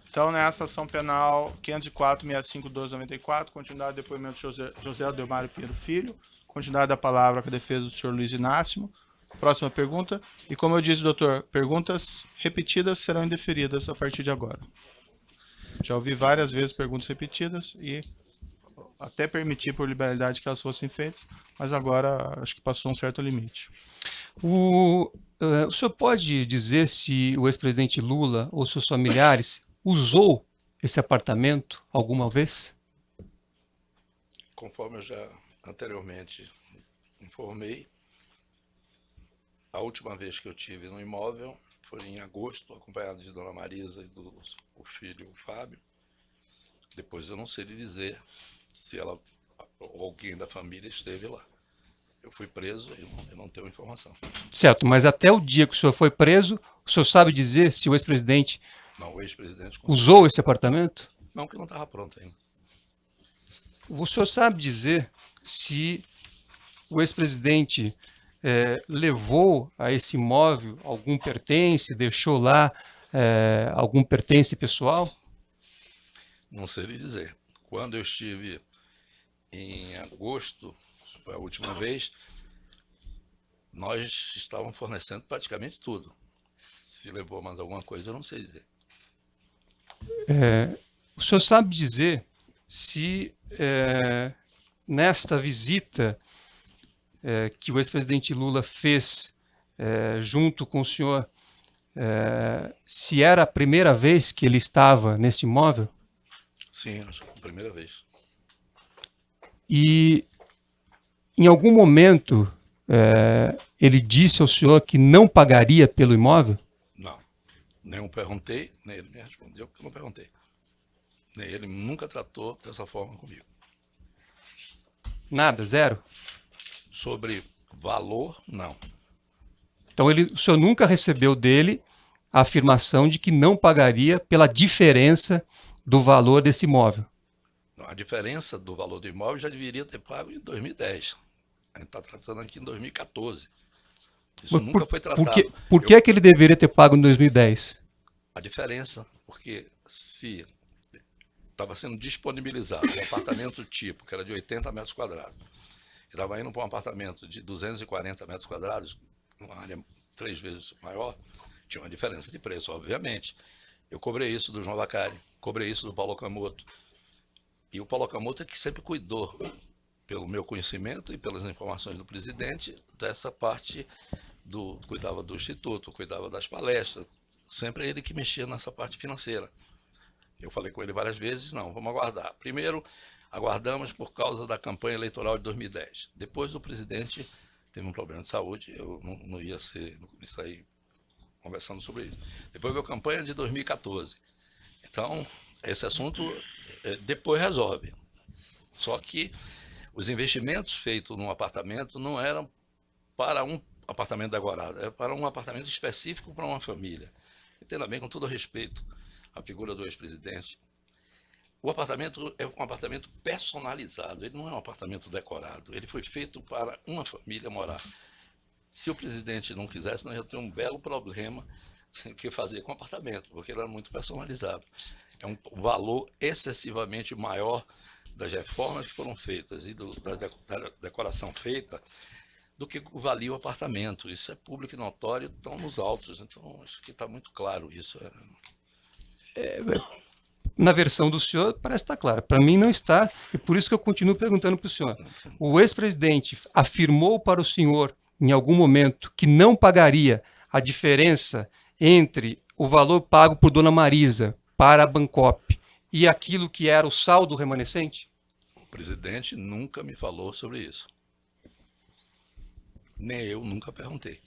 Então, nessa ação penal 504.65.12.94, continuidade do depoimento de José Adelmário Pinheiro Filho, continuidade da palavra com a defesa do senhor Luiz Inácio. Próxima pergunta. E como eu disse, doutor, perguntas repetidas serão indeferidas a partir de agora. Já ouvi várias vezes perguntas repetidas e até permiti por liberalidade que elas fossem feitas, mas agora acho que passou um certo limite. O senhor pode dizer se o ex-presidente Lula ou seus familiares usou esse apartamento alguma vez? Conforme eu já anteriormente informei, a última vez que eu tive no imóvel foi em agosto, acompanhado de Dona Marisa e do o filho Fábio. Depois eu não sei lhe dizer se ela ou alguém da família esteve lá. Eu fui preso e eu não tenho informação. Certo, mas até o dia que o senhor foi preso, o senhor sabe dizer se o ex-presidente Não, o ex-presidente usou esse apartamento? Não, que não estava pronto ainda. O senhor sabe dizer se o ex-presidente levou a esse imóvel algum pertence, deixou lá algum pertence pessoal? Não sei lhe dizer. Quando eu estive em agosto, foi a última vez, nós estávamos fornecendo praticamente tudo. Se levou mais alguma coisa, eu não sei dizer. O senhor sabe dizer se nesta visita que o ex-presidente Lula fez junto com o senhor, se era a primeira vez que ele estava nesse imóvel? Sim, acho que a primeira vez. E em algum momento ele disse ao senhor que não pagaria pelo imóvel? Não. Nem eu perguntei, nem ele me respondeu, porque eu não perguntei. Nem ele nunca tratou dessa forma comigo. Nada, zero? Sobre valor, não. Então o senhor nunca recebeu dele a afirmação de que não pagaria pela diferença do valor desse imóvel? A diferença do valor do imóvel já deveria ter pago em 2010. A gente está tratando aqui em 2014. Isso nunca foi tratado. Por que que ele deveria ter pago em 2010? A diferença, porque se estava sendo disponibilizado um apartamento tipo, que era de 80 metros quadrados, e estava indo para um apartamento de 240 metros quadrados, uma área 3 vezes maior, tinha uma diferença de preço, obviamente. Eu cobrei isso do João Vacari, cobrei isso do Paulo Okamoto. E o Paulo Okamoto é que sempre cuidou, pelo meu conhecimento e pelas informações do presidente, dessa parte cuidava do instituto, cuidava das palestras, sempre ele que mexia nessa parte financeira. Eu falei com ele várias vezes, não, vamos aguardar. Primeiro, aguardamos por causa da campanha eleitoral de 2010. Depois o presidente teve um problema de saúde, eu não ia sair conversando sobre isso. Depois veio a campanha de 2014. Então, esse assunto depois resolve. Só que os investimentos feitos num apartamento não eram para um apartamento decorado, era para um apartamento específico para uma família. Entenda bem, com todo respeito à figura do ex-presidente, o apartamento é um apartamento personalizado, ele não é um apartamento decorado, ele foi feito para uma família morar. Se o presidente não quisesse, nós ia ter um belo problema que fazer com o apartamento, porque ele era muito personalizado. É um valor excessivamente maior das reformas que foram feitas e da decoração feita do que valia o apartamento. Isso é público e notório, estão nos autos, então acho que está muito claro isso. Na versão do senhor, parece estar claro. Para mim não está, e por isso que eu continuo perguntando para o senhor. O ex-presidente afirmou para o senhor, em algum momento, que não pagaria a diferença entre o valor pago por Dona Marisa para a Bancop e aquilo que era o saldo remanescente? O presidente nunca me falou sobre isso. Nem eu nunca perguntei.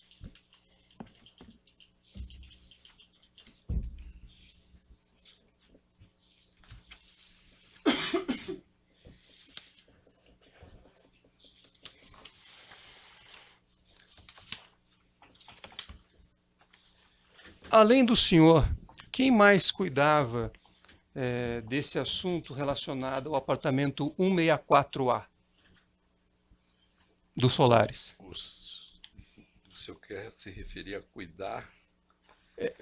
Além do senhor, quem mais cuidava desse assunto relacionado ao apartamento 164A do Solares? O senhor quer se referir a cuidar?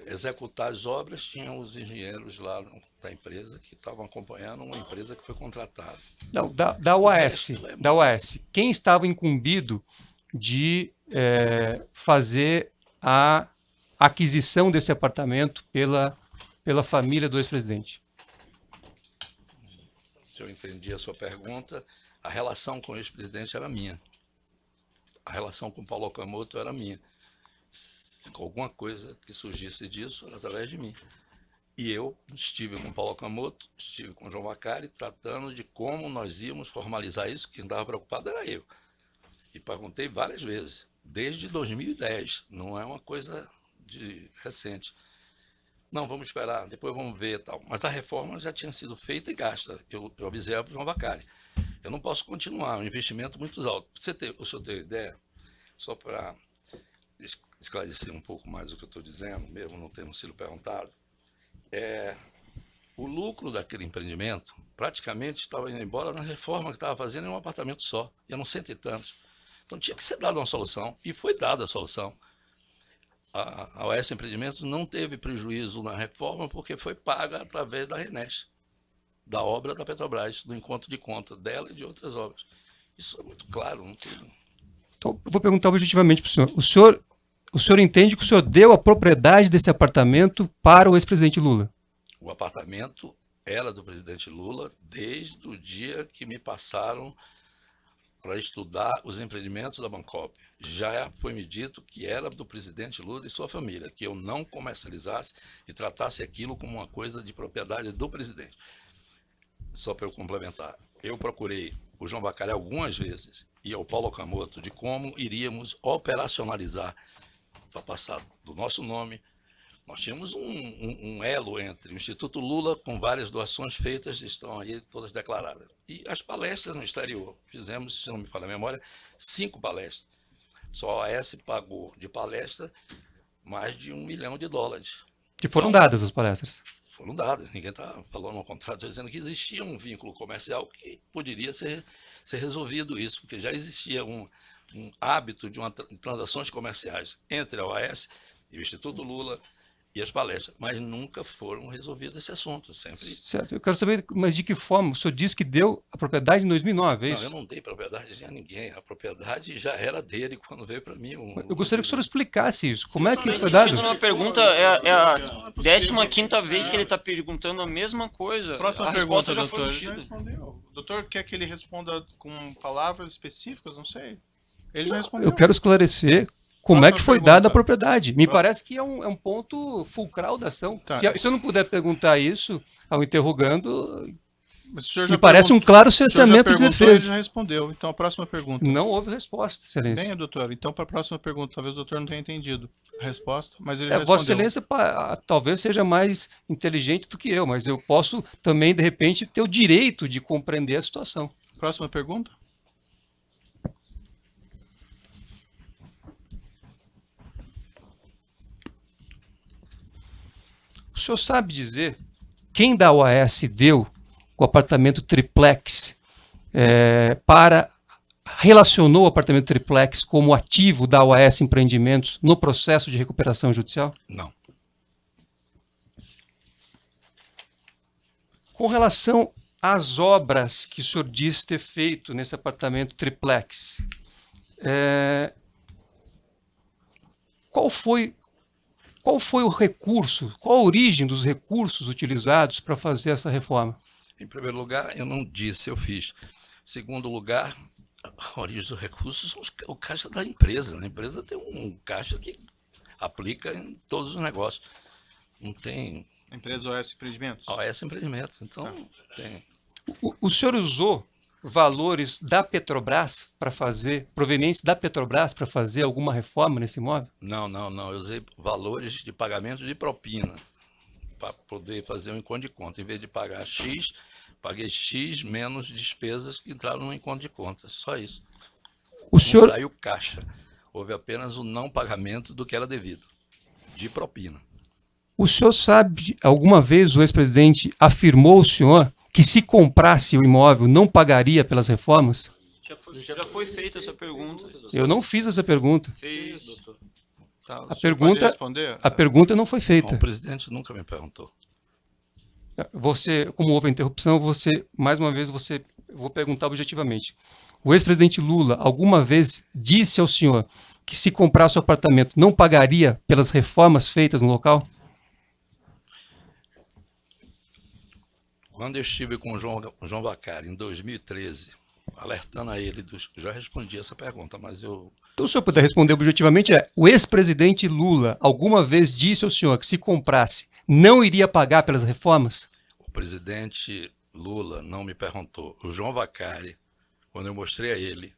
executar as obras, tinham os engenheiros lá da empresa que estavam acompanhando uma empresa que foi contratada. Não, da UAS. Quem estava incumbido de fazer a aquisição desse apartamento pela família do ex-presidente? Se eu entendi a sua pergunta, a relação com o ex-presidente era minha. A relação com o Paulo Okamoto era minha. Se alguma coisa que surgisse disso era através de mim. E eu estive com o Paulo Okamoto, estive com o João Vacari, tratando de como nós íamos formalizar isso. Quem estava preocupado era eu. E perguntei várias vezes, desde 2010, não é uma coisa recente. Não, vamos esperar, depois vamos ver e tal. Mas a reforma já tinha sido feita e gasta. Eu avisei para o João Vacari. Eu não posso continuar, um investimento muito alto. O senhor ter ideia, só para esclarecer um pouco mais o que eu estou dizendo, mesmo não tendo sido perguntado, o lucro daquele empreendimento praticamente estava indo embora na reforma que estava fazendo em um apartamento só, e eram 100 e tantos. Então tinha que ser dada uma solução, e foi dada a solução. A OAS Empreendimentos não teve prejuízo na reforma porque foi paga através da RENEST, da obra da Petrobras, do encontro de conta dela e de outras obras. Isso é muito claro. Não tem... Então, eu vou perguntar objetivamente para o senhor. O senhor entende que o senhor deu a propriedade desse apartamento para o ex-presidente Lula? O apartamento era do presidente Lula desde o dia que me passaram para estudar os empreendimentos da Bancop. Já foi me dito que era do presidente Lula e sua família, que eu não comercializasse e tratasse aquilo como uma coisa de propriedade do presidente. Só para eu complementar, eu procurei o João Vacari algumas vezes e ao Paulo Okamoto de como iríamos operacionalizar para passar do nosso nome. Nós tínhamos um elo entre o Instituto Lula, com várias doações feitas, estão aí todas declaradas. E as palestras no exterior. Fizemos, se não me falha a memória, 5 palestras. Só a OAS pagou de palestra mais de $1 milhão. Que foram dadas as palestras? Foram dadas. Ninguém está falando no contrato dizendo que existia um vínculo comercial que poderia ser resolvido isso, porque já existia um hábito de transações comerciais entre a OAS e o Instituto Lula e as palestras, mas nunca foram resolvidos esse assunto, sempre. Certo, eu quero saber, mas de que forma? O senhor disse que deu a propriedade em 2009, é isso? Não, eu não dei propriedade a ninguém, a propriedade já era dele quando veio para mim. Eu gostaria que o senhor explicasse isso, como é que Nesse foi dado? sentido, uma pergunta, é a 15ª vez que ele está perguntando a mesma coisa. Próxima a pergunta, resposta já foi doutor. Já obtida. respondeu. O doutor quer que ele responda com palavras específicas? Não sei. Ele já respondeu. Eu quero esclarecer como é que foi pergunta. dada a propriedade. Me parece que é um ponto fulcral da ação. Tá. Se eu não puder perguntar isso ao interrogando, Mas o senhor me parece um claro o senhor já cerceamento de perguntou, ele defesa. já respondeu. Então, a próxima pergunta. Não houve resposta, excelência. Bem, doutor. Então, para a próxima pergunta, talvez o doutor não tenha entendido a resposta, mas ele já Vossa respondeu. Excelência talvez seja mais inteligente do que eu, mas eu posso também, de repente, ter o direito de compreender a situação. Próxima pergunta. O senhor sabe dizer quem da OAS deu o apartamento triplex relacionou o apartamento triplex como ativo da OAS Empreendimentos no processo de recuperação judicial? Não. Com relação às obras que o senhor diz ter feito nesse apartamento triplex, qual foi o recurso, qual a origem dos recursos utilizados para fazer essa reforma? Em primeiro lugar, eu não disse, eu fiz. Segundo lugar, a origem dos recursos são o caixa da empresa. A empresa tem um caixa que aplica em todos os negócios. Não tem... Empresa OAS Empreendimentos. OAS Empreendimentos, então tem... O senhor usou valores da Petrobras para fazer, provenientes da Petrobras para fazer alguma reforma nesse imóvel? Não. Eu usei valores de pagamento de propina para poder fazer um encontro de conta. Em vez de pagar X, paguei X menos despesas que entraram no encontro de contas. Só isso. O senhor... Não saiu caixa. Houve apenas o não pagamento do que era devido, de propina. O senhor sabe, alguma vez o ex-presidente afirmou ao senhor que se comprasse o imóvel não pagaria pelas reformas? Já foi feita essa pergunta. Eu não fiz essa pergunta. Fez. Tá, A pergunta não foi Não, feita. o presidente nunca me perguntou. Você, como houve a interrupção, mais uma vez, vou perguntar objetivamente. O ex-presidente Lula alguma vez disse ao senhor que se comprasse o apartamento não pagaria pelas reformas feitas no local? Quando eu estive com o João Vacari em 2013, alertando a ele já respondi essa pergunta, mas eu... Então, se o senhor puder responder objetivamente, o ex-presidente Lula alguma vez disse ao senhor que se comprasse não iria pagar pelas reformas? O presidente Lula não me perguntou. O João Vacari, quando eu mostrei a ele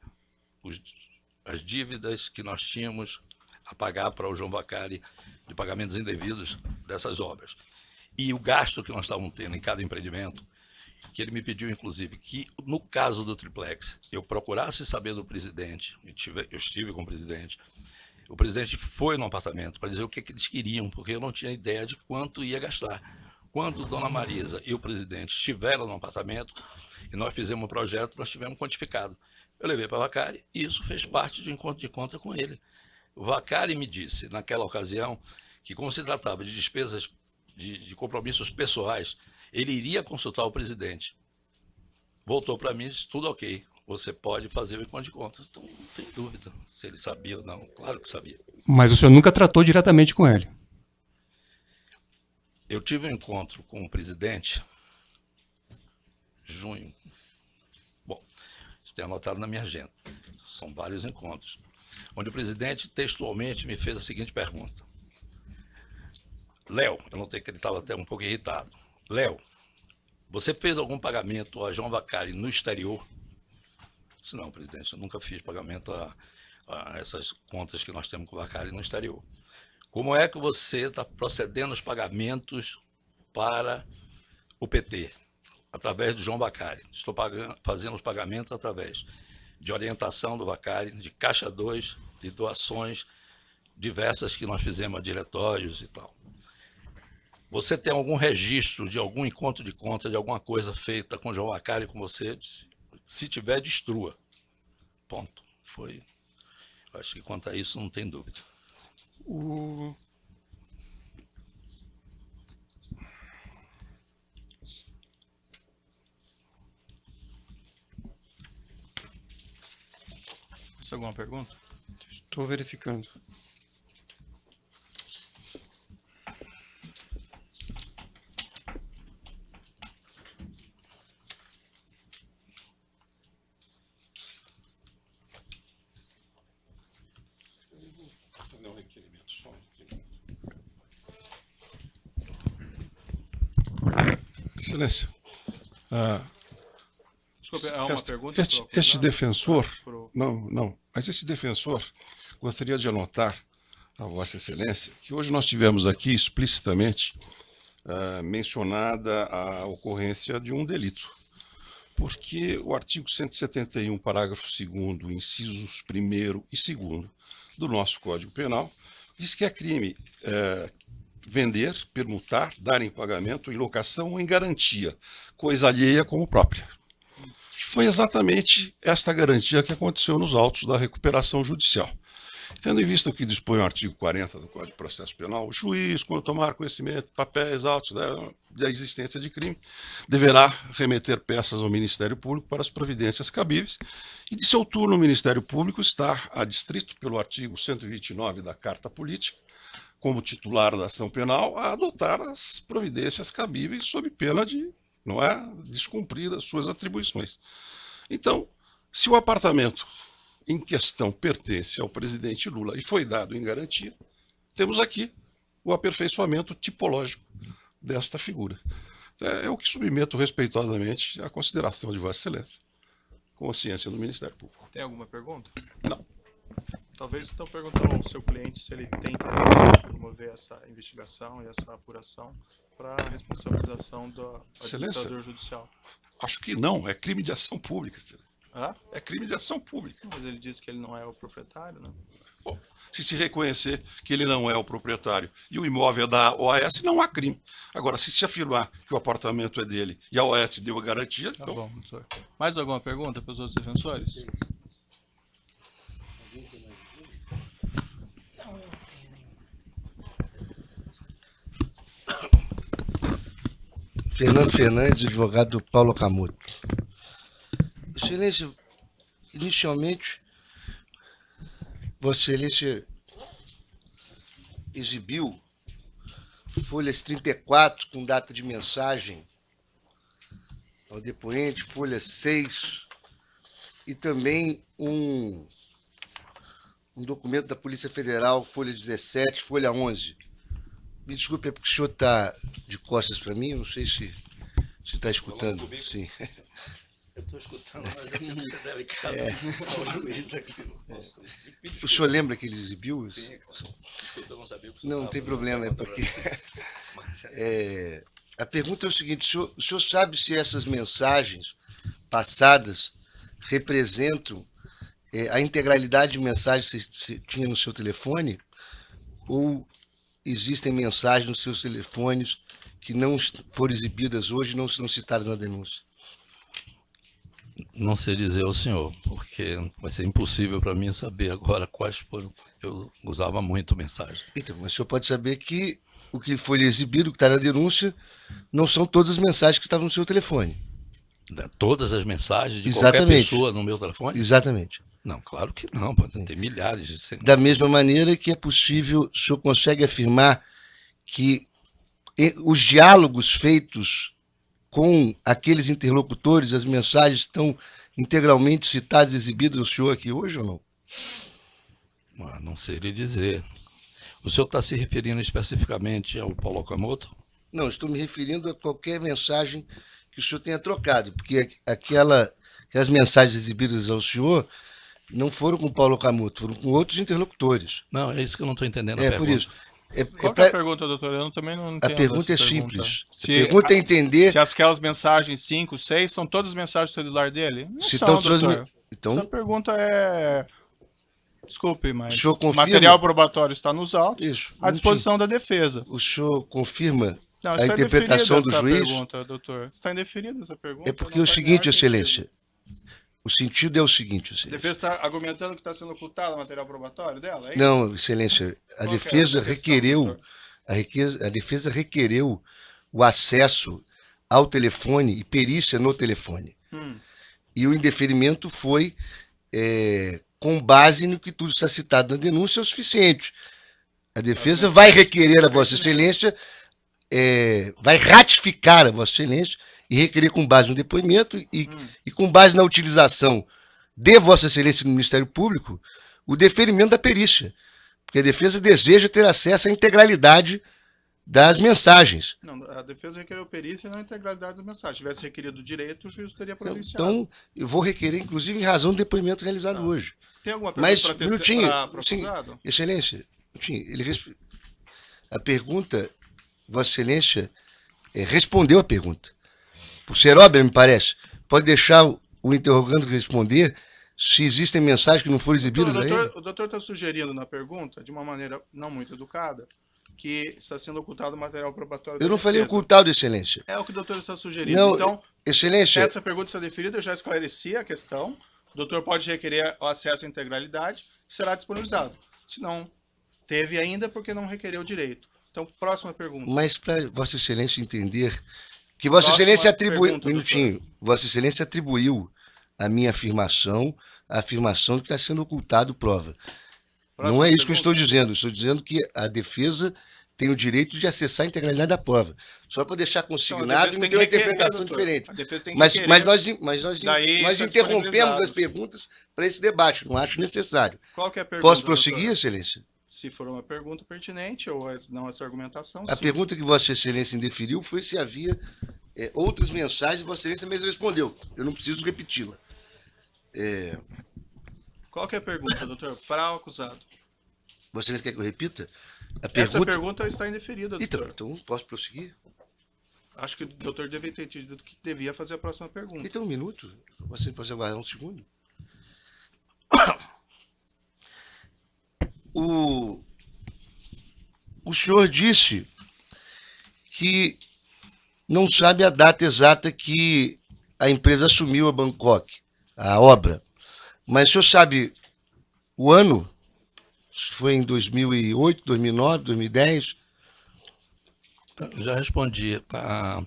as dívidas que nós tínhamos a pagar para o João Vacari de pagamentos indevidos dessas obras, e o gasto que nós estávamos tendo em cada empreendimento, que ele me pediu, inclusive, que no caso do triplex, eu procurasse saber do presidente, eu estive com o presidente foi no apartamento para dizer o que eles queriam, porque eu não tinha ideia de quanto ia gastar. Quando Dona Marisa e o presidente estiveram no apartamento, e nós fizemos um projeto, nós tivemos quantificado. Eu levei para o Vacari e isso fez parte de encontro de conta com ele. O Vacari me disse, naquela ocasião, que como se tratava de despesas de compromissos pessoais, ele iria consultar o presidente. Voltou para mim e disse, tudo ok, você pode fazer o encontro de contas. Então, não tem dúvida se ele sabia ou não. Claro que sabia. Mas o senhor nunca tratou diretamente com ele? Eu tive um encontro com o presidente junho. Bom, isso tem anotado na minha agenda. São vários encontros. Onde o presidente textualmente me fez a seguinte pergunta. Léo, eu notei que ele estava até um pouco irritado. Léo, você fez algum pagamento a João Vacari no exterior? Eu disse, não, presidente, eu nunca fiz pagamento a essas contas que nós temos com o Vacari no exterior. Como é que você está procedendo os pagamentos para o PT, através do João Vacari? Estou fazendo os pagamentos através de orientação do Vacari, de Caixa 2, de doações diversas que nós fizemos a diretórios e tal. Você tem algum registro de algum encontro de conta, de alguma coisa feita com o João Vacari com você? Se tiver, destrua. Ponto. Foi. Eu acho que quanto a isso não tem dúvida. Tem alguma pergunta? Estou verificando. Excelência, Desculpe, é uma pergunta? este defensor, Pro- mas esse defensor gostaria de anotar a Vossa Excelência que hoje nós tivemos aqui explicitamente mencionada a ocorrência de um delito, porque o artigo 171, parágrafo 2º, incisos 1º e 2º do nosso Código Penal, diz que é crime vender, permutar, dar em pagamento, em locação ou em garantia, coisa alheia como própria. Foi exatamente esta garantia que aconteceu nos autos da recuperação judicial. Tendo em vista o que dispõe o artigo 40 do Código de Processo Penal, o juiz, quando tomar conhecimento, papéis, autos da existência de crime, deverá remeter peças ao Ministério Público para as providências cabíveis e, de seu turno, o Ministério Público está adstrito pelo artigo 129 da Carta Política, como titular da ação penal, a adotar as providências cabíveis sob pena de, descumprir as suas atribuições. Então, se o apartamento em questão pertence ao presidente Lula e foi dado em garantia, temos aqui o aperfeiçoamento tipológico desta figura. É o que submeto respeitosamente à consideração de Vossa Excelência, consciência do Ministério Público. Tem alguma pergunta? Não. Talvez então perguntar ao seu cliente se ele tem interesse em promover essa investigação e essa apuração para a responsabilização do administrador judicial. Acho que não, é crime de ação pública. Hã? É crime de ação pública. Mas ele disse que ele não é o proprietário, né? Bom, se reconhecer que ele não é o proprietário e o imóvel é da OAS, não há crime. Agora, se afirmar que o apartamento é dele e a OAS deu a garantia, Tá então... bom, doutor. Mais alguma pergunta para os outros defensores? Não, eu não tenho nenhuma. Fernando Fernandes, advogado do Paulo Okamoto. Excelência, inicialmente, Vossa Excelência exibiu folhas 34 com data de mensagem ao depoente, folha 6, e também um documento da Polícia Federal, folha 17, folha 11. Me desculpe, é porque o senhor está de costas para mim, eu não sei se está escutando. Sim. Eu estou escutando, mas eu tenho que ser delicado ao juiz aqui. O senhor lembra que ele exibiu? Sim, desculpa, eu não sabia o que você Não, não estava tem fazendo. problema, é porque... a pergunta é o seguinte, o senhor sabe se essas mensagens passadas representam a integralidade de mensagens que você tinha no seu telefone, ou existem mensagens nos seus telefones que não foram exibidas hoje e não são citadas na denúncia? Não sei dizer ao senhor, porque vai ser impossível para mim saber agora quais foram. Eu usava muito mensagem. Então, mas o senhor pode saber que o que foi exibido, o que está na denúncia, não são todas as mensagens que estavam no seu telefone. Todas as mensagens de Exatamente. qualquer pessoa no meu telefone? Exatamente. Não, claro que não, pode ter milhares de... Da mesma maneira que é possível, o senhor consegue afirmar que os diálogos feitos com aqueles interlocutores, as mensagens estão integralmente citadas e exibidas ao senhor aqui hoje ou não? Não sei lhe dizer. O senhor está se referindo especificamente ao Paulo Okamoto? Não, estou me referindo a qualquer mensagem que o senhor tenha trocado, porque aquelas mensagens exibidas ao senhor não foram com o Paulo Okamoto, foram com outros interlocutores. Não, é isso que eu não estou entendendo a É pergunta. por isso. Qual que é a pergunta, doutor? Eu também não A entendo. pergunta é essa simples. A Se, pergunta é entender se aquelas mensagens 5, 6 são todas as mensagens do celular dele? Não se são, estão todas. doutor. Essa Então, pergunta é... Desculpe, mas O senhor o confirma? material probatório está nos autos, isso. à disposição da defesa. O senhor confirma Não, a está interpretação indeferida do essa juiz? Pergunta, doutor. Está indeferida essa pergunta. É porque não o faz seguinte, menor sentido. excelência. O sentido é o seguinte, A excelência. defesa está argumentando que está sendo ocultado o material probatório dela? É isso? Não, excelência, a Qual que é defesa essa questão, requereu, doutor? a defesa requereu o acesso ao telefone e perícia no telefone. E o indeferimento foi com base no que tudo está citado na denúncia, é o suficiente. A defesa vai requerer a Vossa Excelência, vai ratificar a Vossa Excelência e requerer com base no depoimento e com base na utilização de Vossa Excelência no Ministério Público o deferimento da perícia. Porque a defesa deseja ter acesso à integralidade das mensagens. Não, a defesa requereu perícia e não a integralidade da mensagem. Se tivesse requerido o direito, o juiz teria providenciado. Então, eu vou requerer, inclusive, em razão do depoimento realizado hoje. Tem alguma Mas, pergunta para minutinho, sim, acusado? Excelência, a pergunta, Vossa Excelência respondeu a pergunta. Por ser óbvio, me parece, pode deixar o interrogando responder se existem mensagens que não foram exibidas a ele? O doutor está sugerindo na pergunta, de uma maneira não muito educada, que está sendo ocultado o material probatório da Eu não falei defesa. ocultado, Excelência. É o que o doutor está sugerindo. Não, Então, Excelência, essa pergunta está deferida, eu já esclareci a questão. O doutor pode requerer o acesso à integralidade, será disponibilizado. Se não teve ainda, porque não requereu o direito. Então, próxima pergunta. mas para Vossa Excelência entender que Vossa Próxima Excelência atribuiu, pergunta, minutinho, Vossa Excelência atribuiu a minha afirmação, a afirmação de que está sendo ocultado prova. Próxima Não é isso que eu pergunta. estou dizendo. Eu estou dizendo que a defesa tem o direito de acessar a integralidade da prova. Só para deixar Então, a consignado defesa e não tem ter uma que requerer, interpretação doutor. diferente. A defesa tem que Mas requerer. nós Daí está interrompemos disponibilizado. as perguntas para esse debate. Não acho necessário. Qual que é a pergunta, Posso prosseguir, doutor? Excelência? Se for uma pergunta pertinente ou não essa argumentação, A sim. pergunta que Vossa Excelência indeferiu foi se havia outras mensagens e Vossa Excelência mesmo respondeu. Eu não preciso repeti-la. Qual que é a pergunta, doutor? Para o acusado. Vossa Excelência quer que eu repita? A Essa pergunta... pergunta está indeferida, doutor. Então, posso prosseguir? Acho que o doutor deve ter entendido que devia fazer a próxima pergunta. Então, um minuto. Você pode aguardar um segundo. O senhor disse que não sabe a data exata que a empresa assumiu a Bangkok, a obra. Mas o senhor sabe o ano? Se foi em 2008, 2009, 2010? Eu já respondi.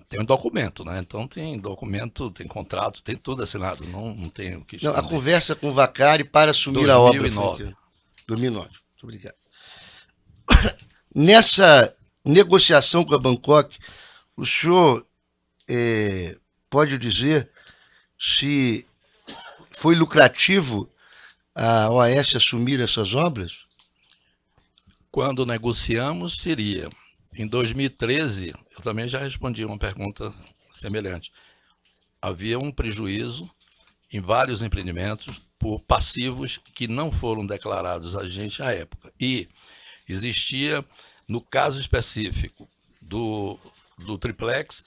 Tem um documento, né? Então tem documento, tem contrato, tem tudo assinado. Não tem o que Não, a esconder. conversa com o Vacari para assumir a obra. 2009. Foi aqui. 2009. Muito obrigado. Nessa negociação com a Bangkok, o senhor pode dizer se foi lucrativo a OAS assumir essas obras? Quando negociamos, seria. Em 2013, eu também já respondi uma pergunta semelhante. Havia um prejuízo em vários empreendimentos por passivos que não foram declarados a gente à época. E existia, no caso específico do triplex,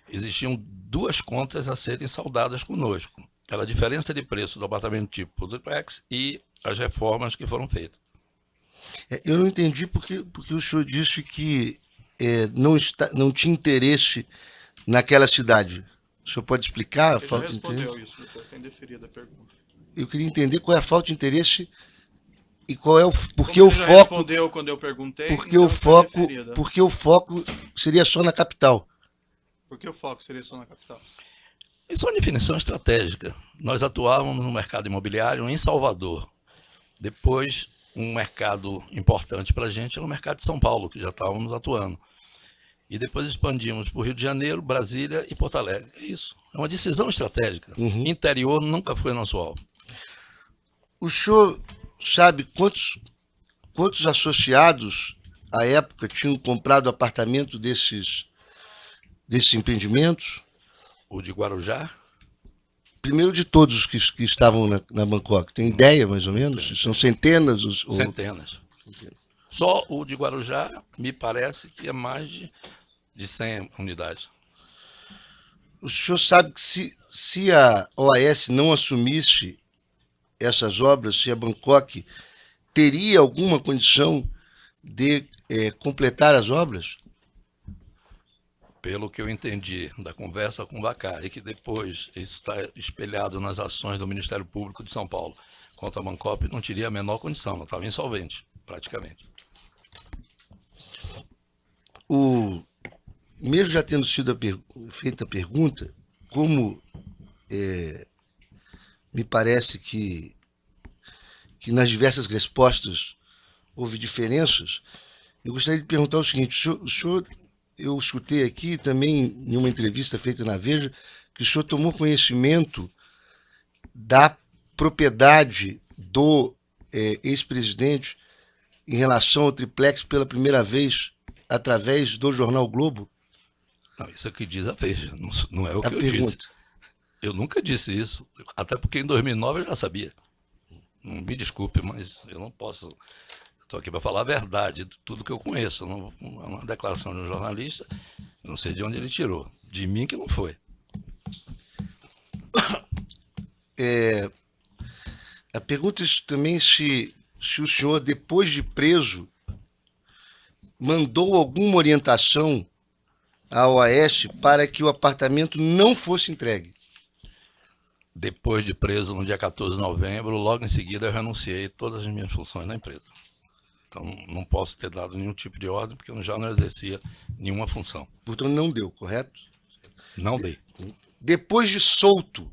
existiam duas contas a serem saldadas conosco. Era a diferença de preço do apartamento tipo triplex e as reformas que foram feitas. Eu não entendi porque o senhor disse que não tinha interesse naquela cidade. O senhor pode explicar a Ele já falta de interesse? respondeu isso, doutor. Tem deferido a pergunta. Eu queria entender qual é a falta de interesse e qual é o porque Como o ele já foco, respondeu quando eu perguntei, porque então o está foco, deferida. porque o foco seria só na capital. Por que o foco seria só na capital? Isso é uma definição estratégica. Nós atuávamos no mercado imobiliário em Salvador. Depois, um mercado importante para a gente era o mercado de São Paulo, que já estávamos atuando. E depois expandimos para o Rio de Janeiro, Brasília e Porto Alegre. É isso. É uma decisão estratégica. Uhum. Interior nunca foi nosso alvo. O senhor sabe quantos associados à época tinham comprado apartamento desses empreendimentos? O de Guarujá, Primeiro de todos os que estavam na Bangkok. Tem ideia, mais ou menos? São centenas? centenas. Só o de Guarujá, me parece que é mais de 100 unidades. O senhor sabe que se a OAS não assumisse essas obras, se a Bangkok teria alguma condição de completar as obras? Pelo que eu entendi da conversa com o Vacari, que depois isso está espelhado nas ações do Ministério Público de São Paulo contra a Bangkok, não teria a menor condição, ela estava insolvente, praticamente. Mesmo já tendo sido feita a pergunta, como me parece que nas diversas respostas houve diferenças, eu gostaria de perguntar o seguinte: o senhor, eu escutei aqui também em uma entrevista feita na Veja que o senhor tomou conhecimento da propriedade do ex-presidente em relação ao triplex pela primeira vez através do jornal Globo? Não, isso é o que diz a Veja, não é o que A eu pergunta. disse. Eu nunca disse isso, até porque em 2009 eu já sabia. Me desculpe, mas eu não posso. Estou aqui para falar a verdade, tudo que eu conheço. Não, é uma declaração de um jornalista, eu não sei de onde ele tirou. De mim que não foi. A pergunta é também se o senhor, depois de preso, mandou alguma orientação à OAS para que o apartamento não fosse entregue. Depois de preso no dia 14 de novembro, logo em seguida eu renunciei todas as minhas funções na empresa. Então não posso ter dado nenhum tipo de ordem, porque eu já não exercia nenhuma função. Portanto, não deu, correto? Não dei. Depois de solto,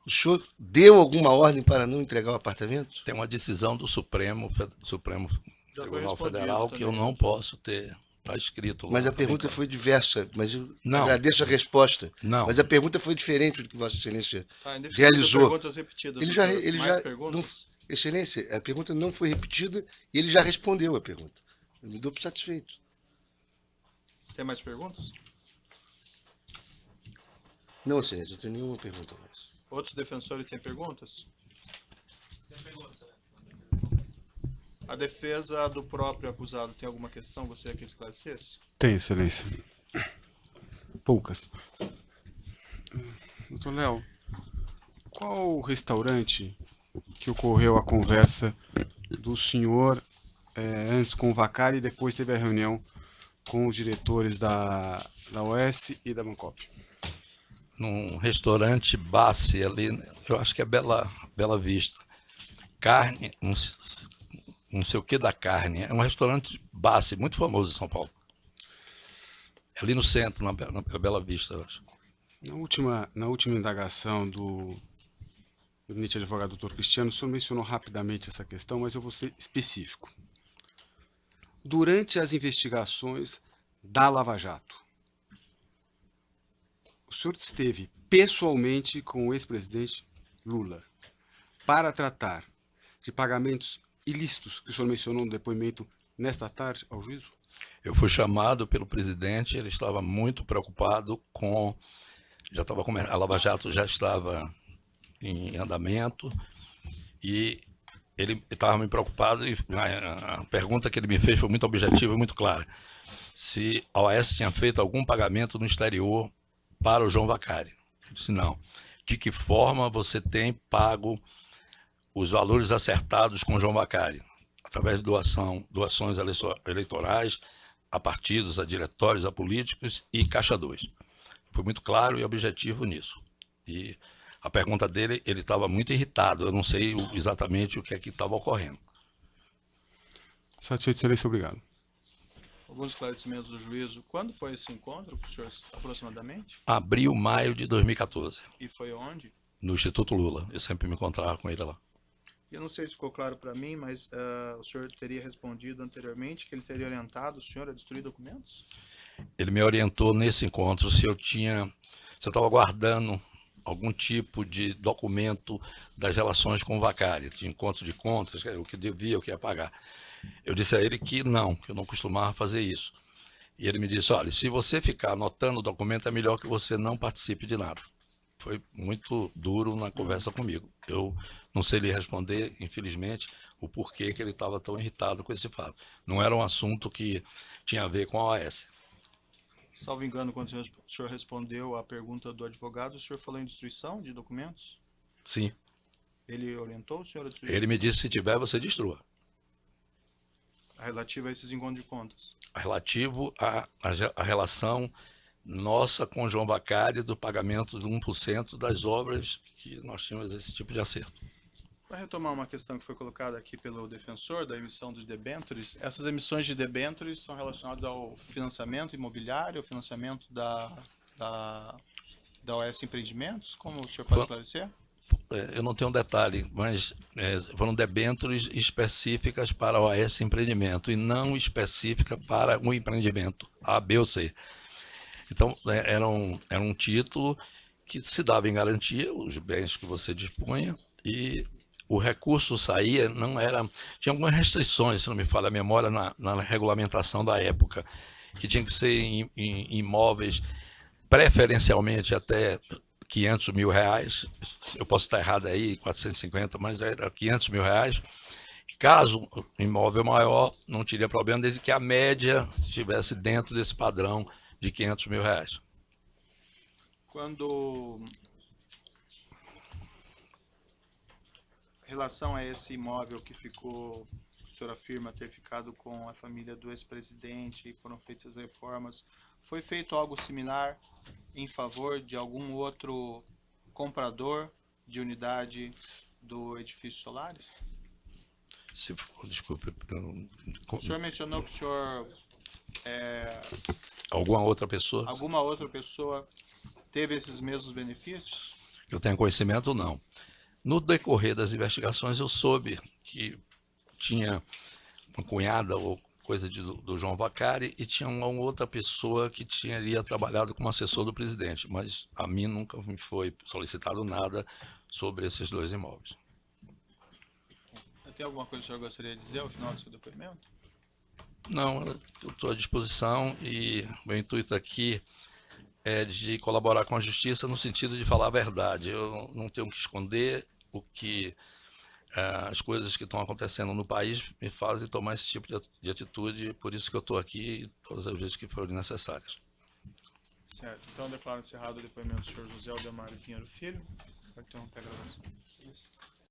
o senhor deu alguma ordem para não entregar o apartamento? Tem uma decisão do Supremo Já foi Tribunal respondido Federal que eu também. não posso ter. Está escrito lá. Mas a tá bem pergunta claro. foi diversa, mas eu Não. agradeço a resposta. Não. Mas a pergunta foi diferente do que Vossa Excelência Tá, em defesa realizou. das perguntas repetidas, Ele já, doutor. ele Mais já perguntas? não, Excelência, a pergunta não foi repetida e ele já respondeu a pergunta. Eu me dou por satisfeito. Tem mais perguntas? Não, Excelência, não tem nenhuma pergunta mais. Outros defensores têm perguntas? A defesa do próprio acusado tem alguma questão que você quer esclarecesse? Tem, Excelência. Poucas. Doutor Léo, qual o restaurante que ocorreu a conversa do senhor antes com o Vacari e depois teve a reunião com os diretores da OS e da Bangkok? Num restaurante Bassi ali, eu acho que é Bela Vista. Carne, não sei o que da carne. É um restaurante Bassi, muito famoso em São Paulo. Ali no centro, na Bela Vista, eu acho. Na última indagação do gabinete advogado Dr. Cristiano, o senhor mencionou rapidamente essa questão, mas eu vou ser específico. Durante as investigações da Lava Jato, o senhor esteve pessoalmente com o ex-presidente Lula para tratar de pagamentos ilícitos que o senhor mencionou no depoimento nesta tarde ao juízo? Eu fui chamado pelo presidente, ele estava muito preocupado com... a Lava Jato já estava em andamento e ele estava me preocupado e a pergunta que ele me fez foi muito objetiva e muito clara. Se a OAS tinha feito algum pagamento no exterior para o João Vacari. Eu disse, não. De que forma você tem pago os valores acertados com o João Vacari? Através de doações eleitorais a partidos, a diretórios, a políticos e Caixa 2. Foi muito claro e objetivo nisso. E a pergunta dele, ele estava muito irritado, eu não sei exatamente o que é que estava ocorrendo. Satisfeito, excelência, obrigado. Alguns esclarecimentos do juízo. Quando foi esse encontro com o senhor, aproximadamente? Abril, maio de 2014, E foi onde? no Instituto Lula. Eu sempre me encontrava com ele lá. Eu não sei se ficou claro para mim, mas o senhor teria respondido anteriormente que ele teria orientado o senhor a destruir documentos? Ele me orientou nesse encontro se eu estava guardando algum tipo de documento das relações com o Vacari, de encontro de contas, o que devia, o que ia pagar. Eu disse a ele que eu não costumava fazer isso. E ele me disse, olha, se você ficar anotando o documento, é melhor que você não participe de nada. Foi muito duro na conversa comigo. Eu não sei lhe responder, infelizmente, o porquê que ele estava tão irritado com esse fato. Não era um assunto que tinha a ver com a OAS. Salvo engano, quando o senhor respondeu à pergunta do advogado, o senhor falou em destruição de documentos? Sim. Ele orientou o senhor a destruir? Ele me disse, se tiver, você destrua. Relativo a esses encontros de contas? Relativo à relação nossa com João Vacari do pagamento de 1% das obras que nós tínhamos esse tipo de acerto. Para retomar uma questão que foi colocada aqui pelo defensor da emissão dos debêntures, essas emissões de debêntures são relacionadas ao financiamento imobiliário, ao financiamento da OAS Empreendimentos? Como o senhor pode esclarecer? Eu não tenho um detalhe, mas foram debêntures específicas para a OAS Empreendimento e não específica para um empreendimento A, B ou C. Então, era um título que se dava em garantia os bens que você dispunha e o recurso saía, tinha algumas restrições, se não me falha a memória, na regulamentação da época, que tinha que ser em imóveis preferencialmente até R$500 mil, eu posso estar errado aí, 450, mas era R$500 mil. Caso o imóvel maior, não teria problema, desde que a média estivesse dentro desse padrão de R$500 mil. Quando, em relação a esse imóvel que ficou, o senhor afirma ter ficado com a família do ex-presidente e foram feitas as reformas, foi feito algo similar em favor de algum outro comprador de unidade do edifício Solares? Desculpe. O senhor mencionou que o senhor... Alguma outra pessoa? Alguma outra pessoa teve esses mesmos benefícios? Eu tenho conhecimento, não. No decorrer das investigações, eu soube que tinha uma cunhada ou coisa do João Vacari e tinha uma outra pessoa que tinha trabalhado como assessor do presidente, mas a mim nunca me foi solicitado nada sobre esses dois imóveis. Tem alguma coisa que o senhor gostaria de dizer ao final do seu depoimento? Não, eu estou à disposição e meu intuito aqui é de colaborar com a justiça no sentido de falar a verdade. Eu não tenho que esconder as coisas que estão acontecendo no país me fazem tomar esse tipo de atitude, por isso que eu estou aqui todas as vezes que forem necessárias. Certo, então eu declaro encerrado o depoimento do senhor José Aldemário Pinheiro Filho. Vai interromper a gravação.